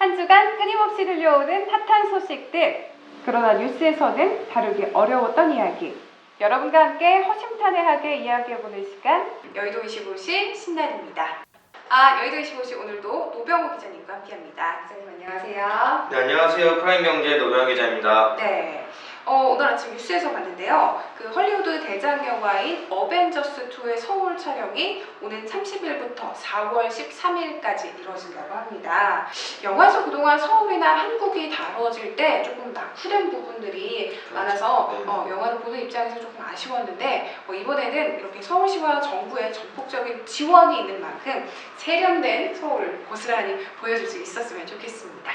한 주간 끊임없이 들려오는 핫한 소식들, 그러나 뉴스에서는 다루기 어려웠던 이야기. 여러분과 함께 허심탄회하게 이야기해보는 시간, 여의도 25시 신날입니다. 여의도 25시 오늘도 노병호 기자님과 함께합니다. 기자님 안녕하세요. 네, 안녕하세요. 프라임경제 노병호 기자입니다. 네. 오늘 아침 뉴스에서 봤는데요. 그 헐리우드 대작 영화인 어벤져스2의 서울 촬영이 오는 30일부터 4월 13일까지 이루어진다고 합니다. 영화에서 그동안 서울이나 한국이 다뤄질 때 조금 낙후된 부분들이 많아서 네. 영화를 보는 입장에서 조금 아쉬웠는데 이번에는 이렇게 서울시와 정부의 전폭적인 지원이 있는 만큼 세련된 서울을 고스란히 보여줄 수 있었으면 좋겠습니다.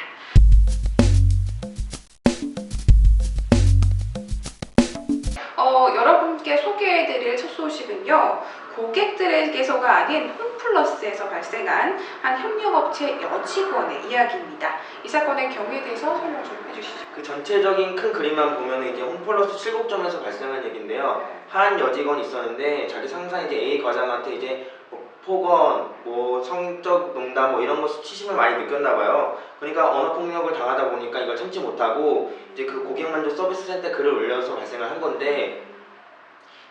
여러분께 소개해드릴 첫 소식은요. 고객들에게서가 아닌 홈플러스에서 발생한 한 협력업체 여직원의 이야기입니다. 이 사건의 경위에 대해서 설명 좀 해주시죠. 그 전체적인 큰 그림만 보면 이게 홈플러스 7곡점에서 발생한 얘기인데요. 네. 한 여직원이 있었는데 자기 상사 이제 A 과장한테 이제 폭언, 성적 농담 이런 거 수치심을 많이 느꼈나 봐요. 그러니까 언어 폭력을 당하다 보니까 이걸 참지 못하고 이제 그 고객 만족 서비스 센터에 글을 올려서 발생을 한 건데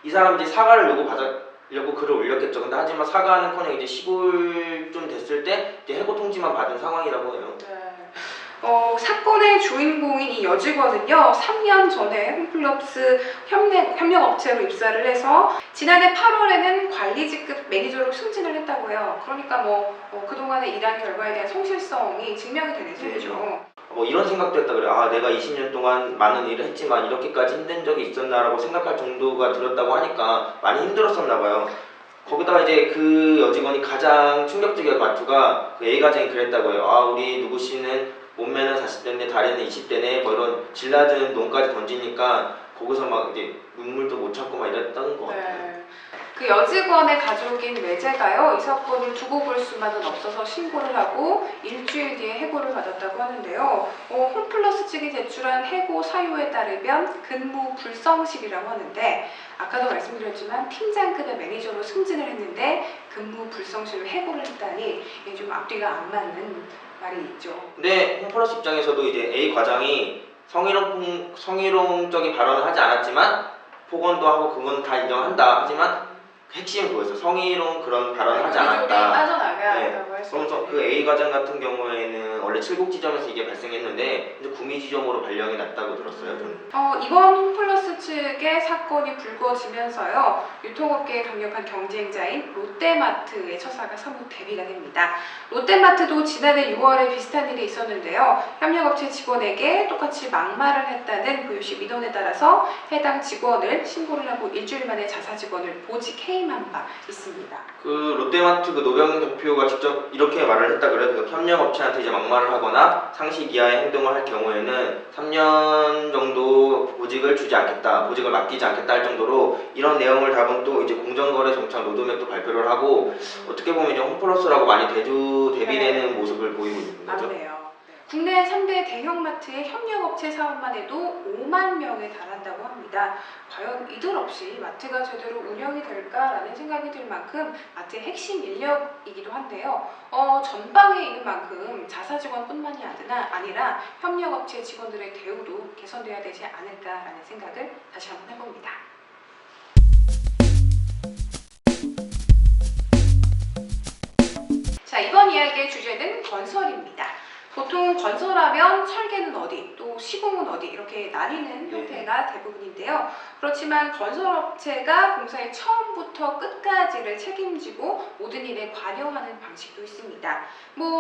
이 사람이 이제 사과를 요구받으려고 글을 올렸겠죠. 근데 하지만 사과는커녕 이제 시골 됐을 때 이제 해고 통지만 받은 상황이라고 해요. 네. 사건의 주인공인 이 여직원은요, 3년 전에 홈플러스 협력업체로 입사를 해서 지난해 8월에는 관리직급 매니저로 승진을 했다고 해요. 그러니까 그동안의 일한 결과에 대한 성실성이 증명이 되는 셈이죠. 이런 생각도 했다 그래요. 내가 20년 동안 많은 일을 했지만 이렇게까지 힘든 적이 있었나라고 생각할 정도가 들었다고 하니까 많이 힘들었었나 봐요. 거기다가 이제 그 여직원이 가장 충격적인 말투가 그 A 과장이 그랬다고 해요. 우리 누구 씨는 몸매는 40대인데 다리는 20대네 이런 질낮은 논까지 던지니까 거기서 막 이제 눈물도 못 참고 막 이랬던 것 같아요. 네. 그 여직원의 가족인 외제가요, 이 사건을 두고 볼 수만은 없어서 신고를 하고 일주일 뒤에 해고를 받았다고 하는데요. 홈플러스 측이 제출한 해고 사유에 따르면 근무 불성실이라고 하는데, 아까도 말씀드렸지만 팀장급의 매니저로 승진을 했는데 근무 불성실로 해고를 했다니 이게 좀 앞뒤가 안 맞는 말이 있죠. 근데 홈플러스 입장에서도 이제 A 과장이 성희롱적인 발언을 하지 않았지만 폭언도 하고 그건 다 인정한다. 하지만 핵심은 그거였어. 성희롱 그런 발언을 하지 않았다. 빠져나가라고 할 수 그러면서 있죠. 그 A 과장 같은 경우에는 원래 7곡 지점에서 이게 발생했는데 이제 구미 지점으로 발령이 났다고 들었어요. 저는. 이번 홈플러스 측의 사건이 불거지면서요, 유통업계의 강력한 경쟁자인 롯데마트의 처사가 사뭇 대비가 됩니다. 롯데마트도 지난해 6월에 비슷한 일이 있었는데요. 협력업체 직원에게 똑같이 막말을 했다는 부유시 민원에 따라서 해당 직원을 신고를 하고 일주일 만에 자사 직원을 보직 해임한 바 있습니다. 그 롯데마트 그 노병 대표가 직접 이렇게 말을 했다 그래요. 그 협력업체한테 이제 막말을 하거나 상식 이하의 행동을 할 경우에는 3년 정도 보직을 주지 않겠다, 보직을 맡기지 않겠다 할 정도로 이런 내용을 담은 또 이제 공정거래정책 로드맵도 발표를 하고 어떻게 보면 이제 홈플러스라고 많이 대비되는 모습을 보이고 있는 거죠. 맞네요. 국내 3대 대형마트의 협력업체 사업만 해도 5만 명에 달한다고 합니다. 과연 이들 없이 마트가 제대로 운영이 될까라는 생각이 들 만큼 마트의 핵심 인력이기도 한데요. 전방에 있는 만큼 자사 직원뿐만이 아니라 협력업체 직원들의 대우도 개선돼야 되지 않을까라는 생각을 다시 한번 해봅니다. 자, 이번 이야기의 주제는 건설입니다. 보통 건설하면 설계는 어디, 또 시공은 어디 이렇게 나뉘는 형태가 대부분인데요. 그렇지만 건설업체가 공사의 처음부터 끝까지를 책임지고 모든 일에 관여하는 방식도 있습니다.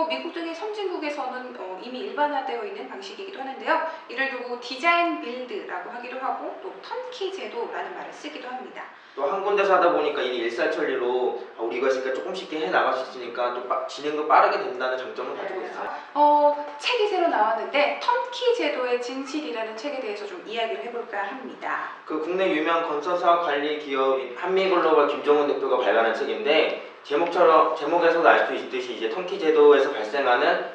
미국 등의 선진국에서는 이미 일반화되어 있는 방식이기도 하는데요. 이를 두고 디자인 빌드라고 하기도 하고 또 턴키 제도라는 말을 쓰기도 합니다. 또 한 군데서 하다 보니까 일이 일사천리로 우리가 있으니까 조금씩 해 나갈 수 있으니까 또 진행도 빠르게 된다는 장점을 가지고 있어요. 책이 새로 나왔는데 턴키 제도의 진실이라는 책에 대해서 좀 이야기를 해볼까 합니다. 그 국내 유명 건설사업 관리 기업인 한미글로벌 김종훈 대표가 발간한 책인데 제목에서도 알 수 있듯이 이제 턴키 제도에서 발생하는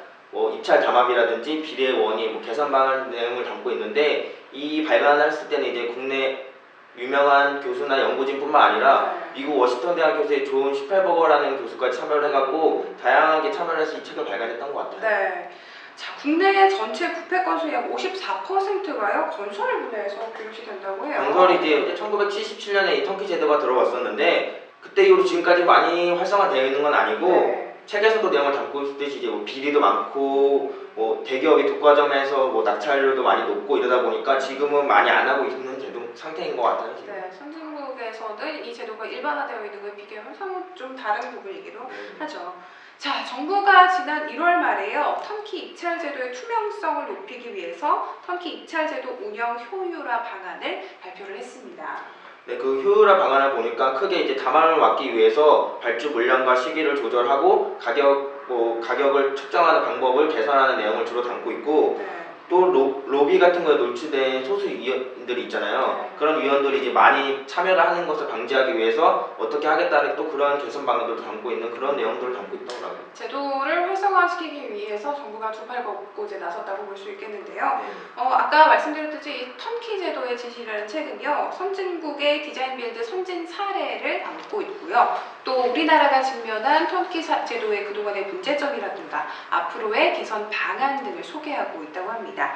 입찰 담합이라든지 비례 원인, 개선 방안 내용을 담고 있는데 이 발간을 했을 때는 이제 국내 유명한 교수나 연구진뿐만 아니라 미국 워싱턴 대학교수의 존 슈펠버거라는 교수까지 참여를 해갖고 다양하게 참여를 해서 이 책을 발간했던 것 같아요. 네. 자, 국내 전체 부패 건수의 약 54%가요 건설 분야에서 비롯이 된다고 해요. 건설이 이제 1977년에 이 턴키 제도가 들어왔었는데 그때 이후로 지금까지 많이 활성화되어 있는 건 아니고 네. 책에서도 내용을 담고 있듯이 이제 뭐 비리도 많고 뭐 대기업이 독과점에서 뭐 낙찰률도 많이 높고 이러다 보니까 지금은 많이 안 하고 있는 제도 상태인 것 같아요. 지금. 네, 선진국에서는 이 제도가 일반화되어 있는 것에 비교하면 상당히 좀 다른 부분이기도 하죠. 자, 정부가 지난 1월 말에요. 턴키 입찰 제도의 투명성을 높이기 위해서 턴키 입찰 제도 운영 효율화 방안을 발표를 했습니다. 네, 그 효율화 방안을 보니까 크게 이제 담화를 막기 위해서 발주 물량과 시기를 조절하고 가격을 측정하는 방법을 개선하는 내용을 주로 담고 있고 네. 또 로비 같은 거에 노출된 소수 위원들이 있잖아요. 네. 그런 위원들이 이제 많이 참여를 하는 것을 방지하기 위해서 어떻게 하겠다는 또 그런 개선 방안들도 담고 있는 그런 내용들을 담고 있더라고요. 제도를 활성화시키기 위해서 정부가 두 팔 걷고 이제 나섰다고 볼 수 있겠는데요. 네. 아까 말씀드렸듯이 이 턴키 제도의 진실이라는 책은요, 선진국의 디자인 빌드 선진 사례를 담고 있고요. 또 우리나라가 직면한 턴키 제도의 그동안의 문제점이라든가 앞으로의 개선 방안 등을 소개하고 있다고 합니다.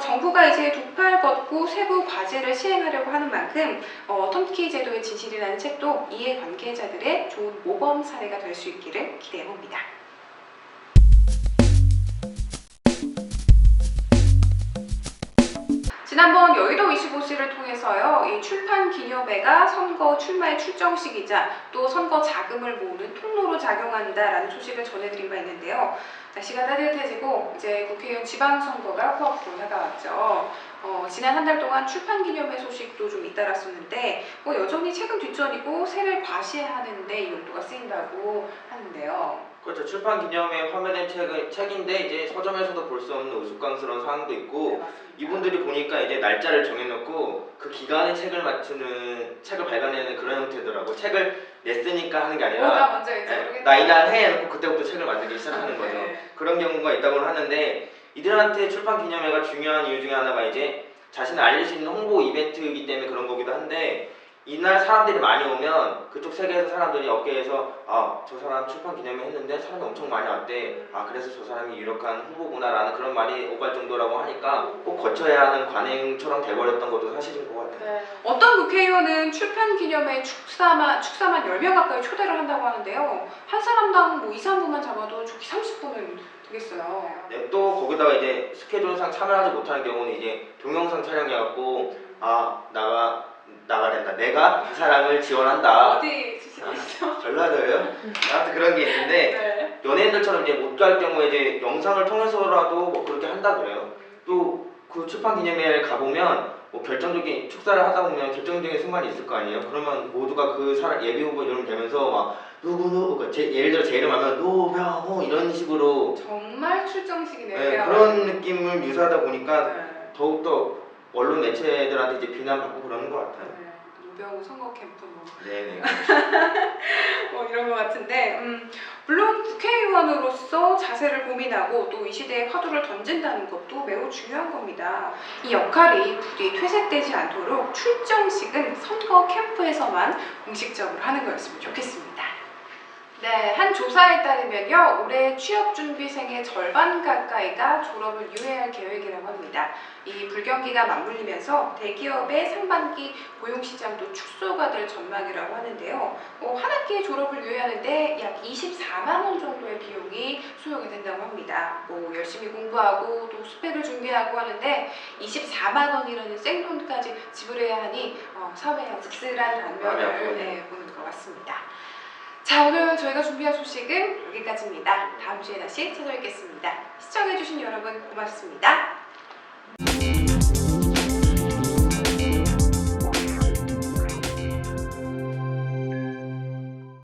정부가 이제 두 팔 걷고 세부 과제를 시행하려고 하는 만큼 턴키 제도의 진실이라는 책도 이해 관계자들의 좋은 모범 사례가 될 수 있기를 기대해 봅니다. 지난번 여의도 25시를 통해서요, 이 출판 기념회가 선거 출마의 출정식이자 또 선거 자금을 모으는 통로로 작용한다라는 소식을 전해드린 바 있는데요. 날씨가 따뜻해지고 이제 국회의원 지방선거가 코앞으로 다가왔죠. 지난 한 달 동안 출판 기념회 소식도 좀 잇따랐었는데 여전히 책은 뒷전이고 새를 과시하는 데 이 용도가 쓰인다고 하는데요. 그렇죠. 출판 기념회에 판매된 책인데 이제 서점에서도 볼 수 없는 우스꽝스러운 사항도 있고 네, 이분들이 보니까 이제 날짜를 정해놓고 그 기간에 책을 발간해내는 그런 형태더라고. 책을 냈으니까 하는 게 아니라 뭐가 먼저인지 모르겠는데 나 이날 해놓고 그때부터 책을 만들기 시작하는 거죠. 네. 그런 경우가 있다고 하는데 이들한테 출판 기념회가 중요한 이유 중에 하나가 이제 자신을 알릴 수 있는 홍보 이벤트이기 때문에 그런 거기도 한데 이날 사람들이 많이 오면 그쪽 세계에서 사람들이 업계에서 저 사람 출판 기념회 했는데 사람이 엄청 많이 왔대. 그래서 저 사람이 유력한 후보구나라는 그런 말이 오갈 정도라고 하니까 꼭 거쳐야 하는 관행처럼 돼버렸던 것도 사실인 것 같아요. 네. 어떤 국회의원은 출판 기념회 축사만 10명 가까이 초대를 한다고 하는데요. 한 사람당 2, 3분만 잡아도 좋게 30분은 되겠어요. 네, 또 거기다가 이제 스케줄상 참여하지 못하는 경우는 이제 동영상 촬영해갖고 나가랜다. 내가 그 사람을 지원한다. 어디 주시겠죠? 전라도요? 아무튼 그런 게 있는데 네. 연예인들처럼 이제 못 갈 경우에 이제 영상을 통해서라도 뭐 그렇게 한다 그래요. 또 그 출판 기념회를 가보면 뭐 결정적인 축사를 하다 보면 결정적인 순간이 있을 거 아니에요. 그러면 모두가 그 사람 예비 후보 이름 되면서 막 누구 예를 들어 제 이름 하면 노병호 이런 식으로 정말 출정식이네요. 네, 그런 느낌을 묘사하다 보니까 네. 더욱더 언론 매체들한테 이제 비난받고 그러는 것 같아요. 네. 노병우 선거 캠프 네네. 이런 것 같은데 물론 국회의원으로서 자세를 고민하고 또 이 시대에 화두를 던진다는 것도 매우 중요한 겁니다. 이 역할이 부디 퇴색되지 않도록 출정식은 선거 캠프에서만 공식적으로 하는 거였으면 좋겠습니다. 네, 한 조사에 따르면요, 올해 취업준비생의 절반 가까이가 졸업을 유예할 계획이라고 합니다. 이 불경기가 맞물리면서 대기업의 상반기 고용시장도 축소가 될 전망이라고 하는데요. 한 학기의 졸업을 유예하는데 약 24만 원 정도의 비용이 소요가 된다고 합니다. 열심히 공부하고 또 스펙을 준비하고 하는데 24만 원이라는 생돈까지 지불해야 하니 사회의 씁쓸한 단면을 보는 것 같습니다. 자, 오늘 저희가 준비한 소식은 여기까지입니다. 다음 주에 다시 찾아뵙겠습니다. 시청해주신 여러분 고맙습니다.